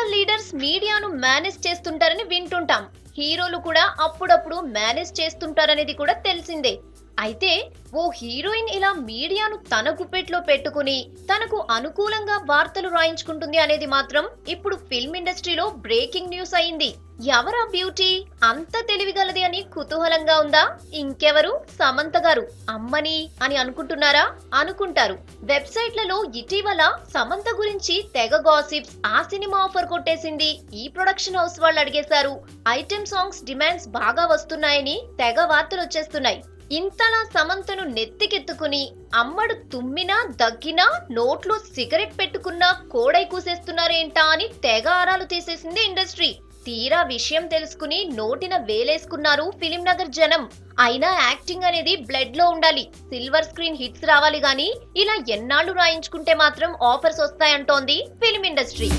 Political leaders మీడియాను manage చేస్తుంటారని వింటుంటాం. హీరోలు కూడా అప్పుడప్పుడు మేనేజ్ చేస్తుంటారనేది కూడా తెలిసిందే. అయితే ఓ హీరోయిన్ ఇలా మీడియాను తన గుప్పెట్లో పెట్టుకుని తనకు అనుకూలంగా వార్తలు రాయించుకుంటుంది అనేది మాత్రం ఇప్పుడు ఫిల్మ్ ఇండస్ట్రీలో బ్రేకింగ్ న్యూస్ అయింది. ఎవరా బ్యూటీ అంత తెలివిగలది అని కుతూహలంగా ఉందా? ఇంకెవరు, సమంత గారు. అమ్మని అని అనుకుంటున్నారా? అనుకుంటారు. వెబ్సైట్లలో ఇటీవల సమంత గురించి తెగ గాసిప్స్, ఆ సినిమా ఆఫర్ కొట్టేసింది, ఈ ప్రొడక్షన్ హౌస్ వాళ్ళు అడిగేశారు, ఐటెం సాంగ్స్ డిమాండ్స్ బాగా వస్తున్నాయని తెగ వార్తలు వచ్చేస్తున్నాయి. ఇంతలా సమంతను నెత్తికెత్తుకుని అమ్మడు తుమ్మినా దగ్గినా నోట్లో సిగరెట్ పెట్టుకున్నా కోడై కూసేస్తున్నారేంటా అని తెగ ఆరాలు తీసేసింది ఇండస్ట్రీ. తీరా విషయం తెలుసుకుని నోటిన వేలేసుకున్నారు ఫిలిం నగర్ జనం. అయినా యాక్టింగ్ అనేది బ్లడ్ లో ఉండాలి, సిల్వర్ స్క్రీన్ హిట్స్ రావాలి గానీ ఇలా ఎన్నాళ్ళు రాయించుకుంటే మాత్రం ఆఫర్స్ వస్తాయంటోంది ఫిలిం ఇండస్ట్రీ.